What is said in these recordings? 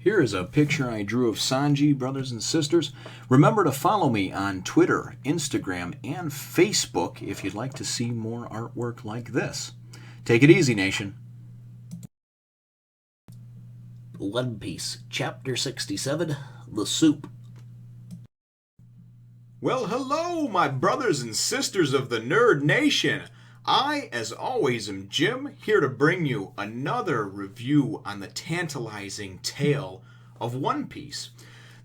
Here is a picture I drew of Sanji, brothers and sisters. Remember to follow me on Twitter, Instagram, and Facebook if you'd like to see more artwork like this. Take it easy, nation. One Piece, Chapter 67, The Soup. Well, hello, my brothers and sisters of the Nerd Nation. I, as always, am Jim, here to bring you another review on the tantalizing tale of One Piece.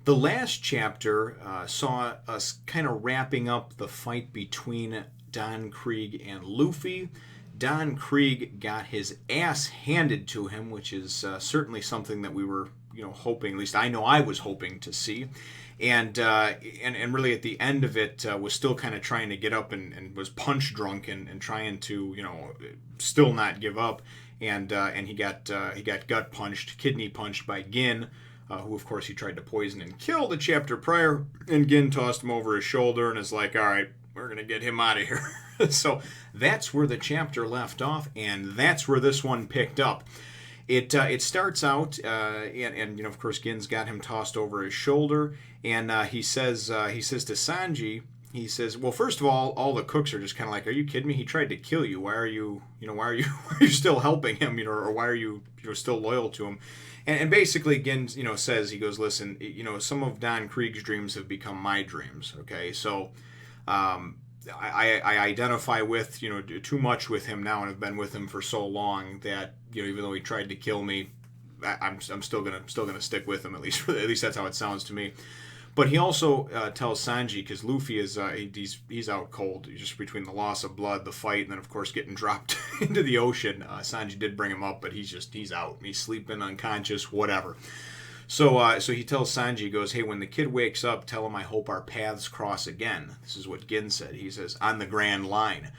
The last chapter saw us kind of wrapping up the fight between Don Krieg and Luffy. Don Krieg got his ass handed to him, which is certainly something that we were, hoping, at least I know I was hoping to see. And really at the end of it was still kind of trying to get up and was punch drunk and trying to still not give up, and he got gut punched, kidney punched by Gin, who of course he tried to poison and kill the chapter prior, and Gin tossed him over his shoulder and is like, all right, we're gonna get him out of here. So that's where the chapter left off, and that's where this one picked up. It starts out, and of course Gin's got him tossed over his shoulder, and he says to Sanji, he says, well, first of all the cooks are just kind of like, are you kidding me? He tried to kill you. Why are you still helping him? Or why are you still loyal to him? And basically Gin says, he goes, listen, some of Don Krieg's dreams have become my dreams. Okay, so. I identify with too much with him now, and have been with him for so long that even though he tried to kill me, I'm still gonna stick with him, at least that's how it sounds to me. But he also tells Sanji, because Luffy is he's out cold, just between the loss of blood, the fight, and then of course getting dropped into the ocean. Sanji did bring him up, but he's out, he's sleeping, unconscious, whatever. So he tells Sanji, he goes, hey, when the kid wakes up, tell him I hope our paths cross again. This is what Gin said. He says, on the Grand Line.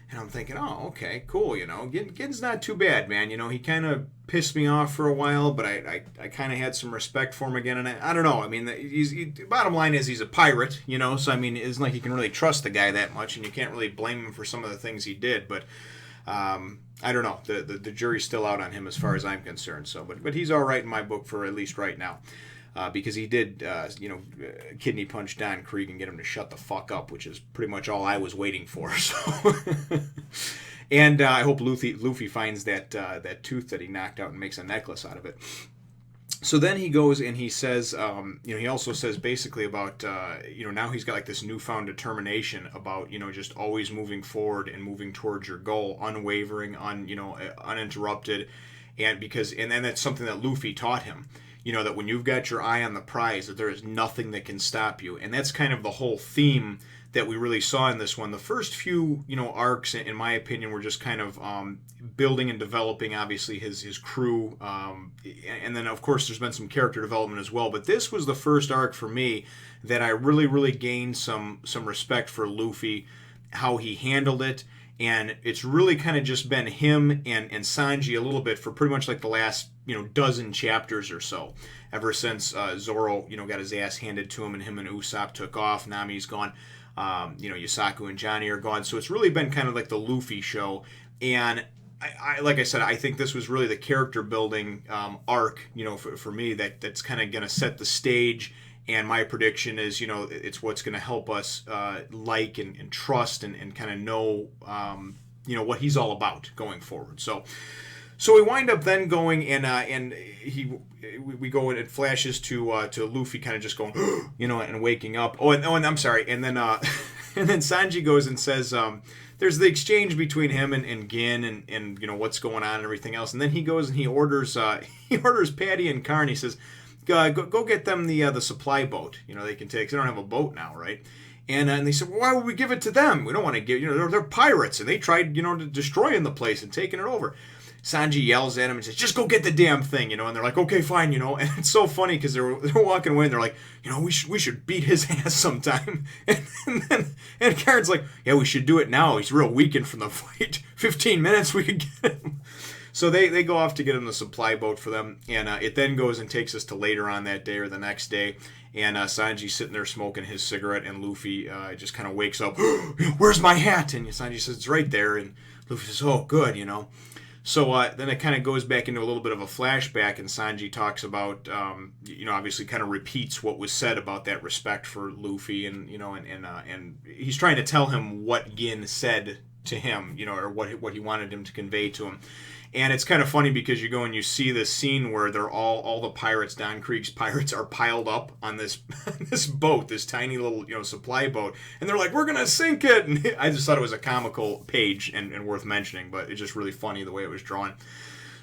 And I'm thinking, oh, okay, cool, Gin's not too bad, man. He kind of pissed me off for a while, but I kind of had some respect for him again. And I don't know, I mean, bottom line is he's a pirate, so, I mean, it isn't like you can really trust the guy that much, and you can't really blame him for some of the things he did, but... I don't know. The jury's still out on him as far as I'm concerned. So, but he's all right in my book for at least right now, because he did, kidney punch Don Krieg and get him to shut the fuck up, which is pretty much all I was waiting for. So, and I hope Luffy finds that tooth that he knocked out and makes a necklace out of it. So then he goes and he says, he also says basically about, now he's got like this newfound determination about, just always moving forward and moving towards your goal, unwavering, uninterrupted. And then that's something that Luffy taught him, that when you've got your eye on the prize, that there is nothing that can stop you. And that's kind of the whole theme that we really saw in this one. The first few, arcs, in my opinion, were just kind of building and developing, obviously, his crew. And then, of course, there's been some character development as well. But this was the first arc for me that I really, really gained some respect for Luffy, how he handled it. And it's really kind of just been him and Sanji a little bit for pretty much like the last, dozen chapters or so. Ever since Zoro, got his ass handed to him and Usopp took off. Nami's gone. Yusaku and Johnny are gone. So it's really been kind of like the Luffy show. And I like I said, I think this was really the character building arc, for me, that's kind of going to set the stage. And my prediction is, it's what's going to help us like and trust and kind of know, what he's all about going forward. So we wind up then going and we go and it flashes to Luffy kind of just going, and waking up. And I'm sorry. And then and then Sanji goes and says, there's the exchange between him and Gin and what's going on and everything else. And then he goes and he orders Patty and Karn. He says, go get them the supply boat. They can take. 'Cause they don't have a boat now, right? And they said, well, why would we give it to them? We don't want to give. They're pirates, and they tried destroying the place and taking it over. Sanji yells at him and says, just go get the damn thing, and they're like, okay, fine, and it's so funny because they're walking away and they're like, we should beat his ass sometime, and Karen's like, yeah, we should do it now, he's real weakened from the fight, 15 minutes we could get him. So they go off to get him the supply boat for them, and it then goes and takes us to later on that day or the next day, and Sanji's sitting there smoking his cigarette, and Luffy just kind of wakes up, where's my hat? And Sanji says, it's right there, and Luffy says, oh, good, So then it kind of goes back into a little bit of a flashback, and Sanji talks about, obviously kind of repeats what was said about that respect for Luffy, and and he's trying to tell him what Gin said to him, or what he wanted him to convey to him. And it's kind of funny because you go and you see this scene where they're all the pirates, Don Krieg's pirates, are piled up on this this boat, this tiny little supply boat, and they're like, "We're gonna sink it!" And I just thought it was a comical page and worth mentioning, but it's just really funny the way it was drawn.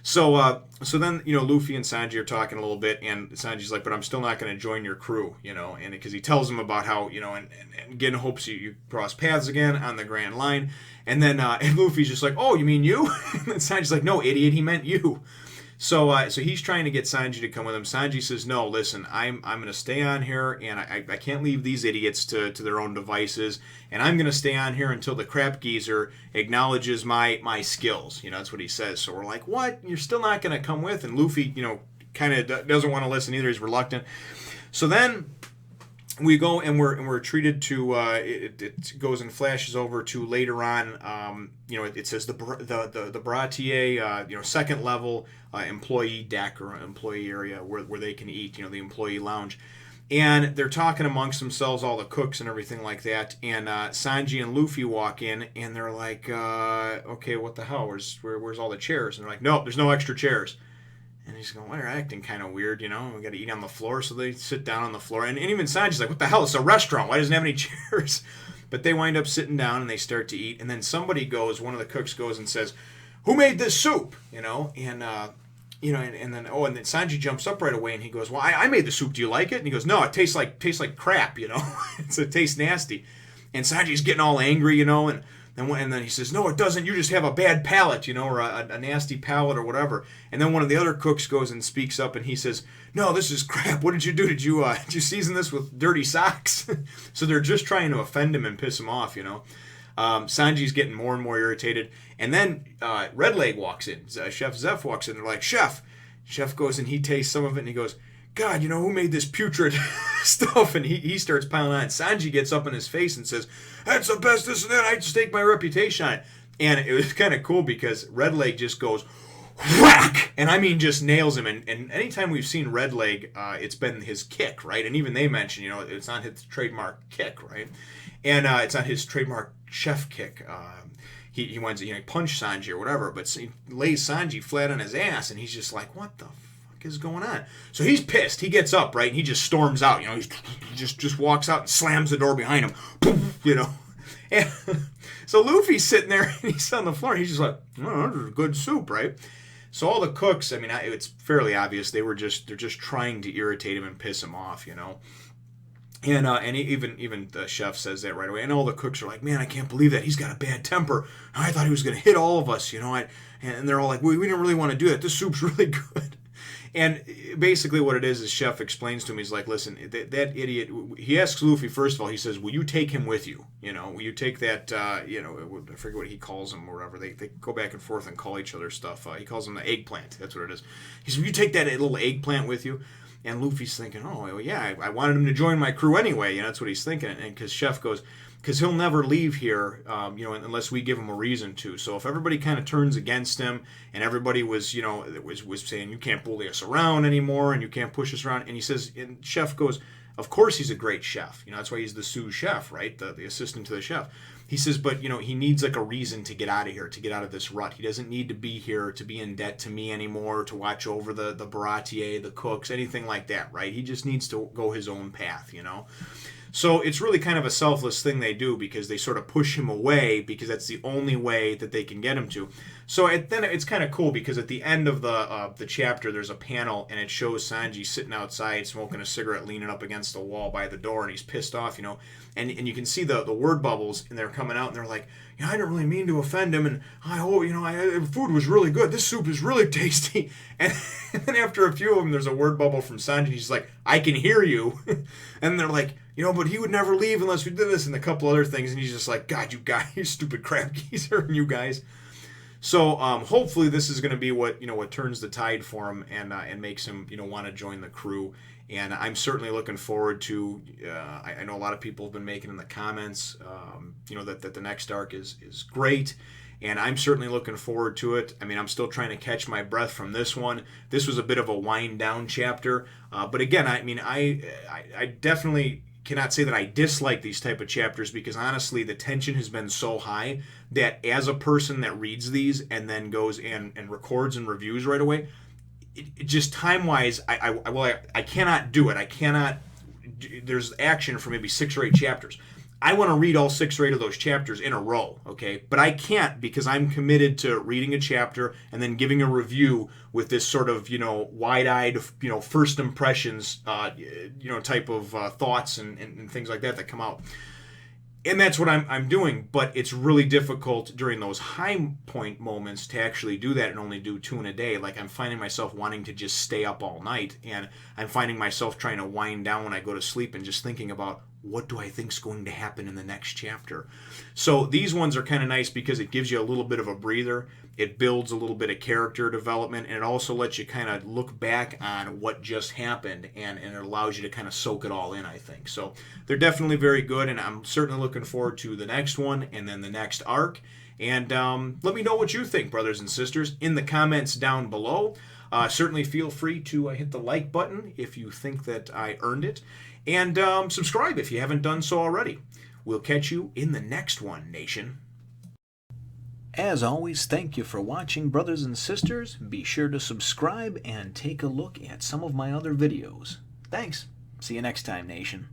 So then Luffy and Sanji are talking a little bit, and Sanji's like, "But I'm still not going to join your crew," and because he tells him about how and Gin hopes you cross paths again on the Grand Line, and then and Luffy's just like, "Oh, you mean you?" And then Sanji's like, "No, idiot, he meant you." So he's trying to get Sanji to come with him. Sanji says, "No, listen, I'm going to stay on here, and I can't leave these idiots to their own devices, and I'm going to stay on here until the crap geezer acknowledges my skills." That's what he says. So we're like, "What? You're still not going to come with?" And Luffy, kind of doesn't want to listen either. He's reluctant. So then we go and we're treated to it goes and flashes over to later on. It says the Baratier, second level employee deck or employee area where they can eat, the employee lounge, and they're talking amongst themselves, all the cooks and everything like that. And Sanji and Luffy walk in, and they're like, "Okay, what the hell? Where's all the chairs?" And they're like, "Nope, there's no extra chairs." And he's going, "Well, they're acting kind of weird, we got to eat on the floor." So they sit down on the floor. And even Sanji's like, "What the hell? It's a restaurant. Why doesn't it have any chairs?" But they wind up sitting down and they start to eat. And then one of the cooks goes and says, "Who made this soup?" And then Sanji jumps up right away and he goes, "Well, I made the soup. Do you like it?" And he goes, "No, it tastes like crap, it tastes nasty." And Sanji's getting all angry, and then he says, "No, it doesn't. You just have a bad palate, or a nasty palate or whatever." And then one of the other cooks goes and speaks up, and he says, "No, this is crap. What did you do? Did you season this with dirty socks?" So they're just trying to offend him and piss him off, Sanji's getting more and more irritated. And then Red Leg walks in. Chef Zeff walks in. They're like, "Chef." Chef goes and he tastes some of it, and he goes, "God, who made this putrid stuff?" And he starts piling on. Sanji gets up in his face and says, "That's the best, this and that. I stake my reputation on it." And it was kind of cool because Red Leg just goes whack, and I mean just nails him. And anytime we've seen Red Leg, it's been his kick, right? And even they mention, it's not his trademark kick, right? And it's not his trademark chef kick. He wants to punch Sanji or whatever, but he lays Sanji flat on his ass, and he's just like, "What the fuck is going on?" So he's pissed. He gets up, right, and he just storms out. He just walks out and slams the door behind him. And so Luffy's sitting there and he's on the floor. And he's just like, "Oh, this is good soup, right?" So all the cooks, it's fairly obvious they're just trying to irritate him and piss him off, And even the chef says that right away. And all the cooks are like, "Man, I can't believe that. He's got a bad temper. I thought he was going to hit all of us, And they're all like, we didn't really want to do that. This soup's really good." And basically what it is Chef explains to him, he's like, "Listen, that idiot," he asks Luffy, first of all, he says, "Will you take him with you? Will you take that, I forget what he calls him or whatever. They go back and forth and call each other stuff. He calls him the eggplant. That's what it is. He says, "Will you take that little eggplant with you?" And Luffy's thinking, "Oh, well, yeah, I wanted him to join my crew anyway." That's what he's thinking. And because Chef goes, "Because he'll never leave here, unless we give him a reason to. So if everybody kind of turns against him, and everybody was saying, 'You can't bully us around anymore, and you can't push us around,'" and he says, and Chef goes, "Of course he's a great chef. That's why he's the sous chef, right? The assistant to the chef." He says, "But he needs like a reason to get out of here, to get out of this rut. He doesn't need to be here to be in debt to me anymore, to watch over the Baratier, the cooks, anything like that, right? He just needs to go his own path, So it's really kind of a selfless thing they do because they sort of push him away because that's the only way that they can get him to. So then it's kind of cool because at the end of the chapter, there's a panel and it shows Sanji sitting outside smoking a cigarette, leaning up against the wall by the door, and he's pissed off, and you can see the word bubbles and they're coming out and they're like, "I didn't really mean to offend him, and I hope food was really good. This soup is really tasty." And then after a few of them, there's a word bubble from Sanji. He's like, "I can hear you," and they're like, "But he would never leave unless we did this," and a couple other things, and he's just like, "God, you guys, you stupid crab geezer, and you guys." So hopefully this is going to be what turns the tide for him and makes him want to join the crew. And I'm certainly looking forward to. I know a lot of people have been making in the comments, that the next arc is great, and I'm certainly looking forward to it. I mean, I'm still trying to catch my breath from this one. This was a bit of a wind down chapter, but again, I mean, I definitely cannot say that I dislike these type of chapters, because honestly the tension has been so high that as a person that reads these and then goes and records and reviews right away, it just time-wise, I cannot do it. I cannot. There's action for maybe 6 or 8 chapters. I want to read all 6 or 8 of those chapters in a row, okay? But I can't, because I'm committed to reading a chapter and then giving a review with this sort of, wide-eyed, first impressions, type of thoughts and things like that come out. And that's what I'm doing, but it's really difficult during those high point moments to actually do that and only do 2 in a day. Like, I'm finding myself wanting to just stay up all night, and I'm finding myself trying to wind down when I go to sleep and just thinking about, what do I think's going to happen in the next chapter? So these ones are kind of nice because it gives you a little bit of a breather. It builds a little bit of character development, and it also lets you kind of look back on what just happened, and it allows you to kind of soak it all in, I think. So they're definitely very good, and I'm certainly looking forward to the next one and then the next arc. And let me know what you think, brothers and sisters, in the comments down below. Certainly feel free to hit the like button if you think that I earned it. And subscribe if you haven't done so already. We'll catch you in the next one, Nation. As always, thank you for watching, brothers and sisters. Be sure to subscribe and take a look at some of my other videos. Thanks. See you next time, Nation.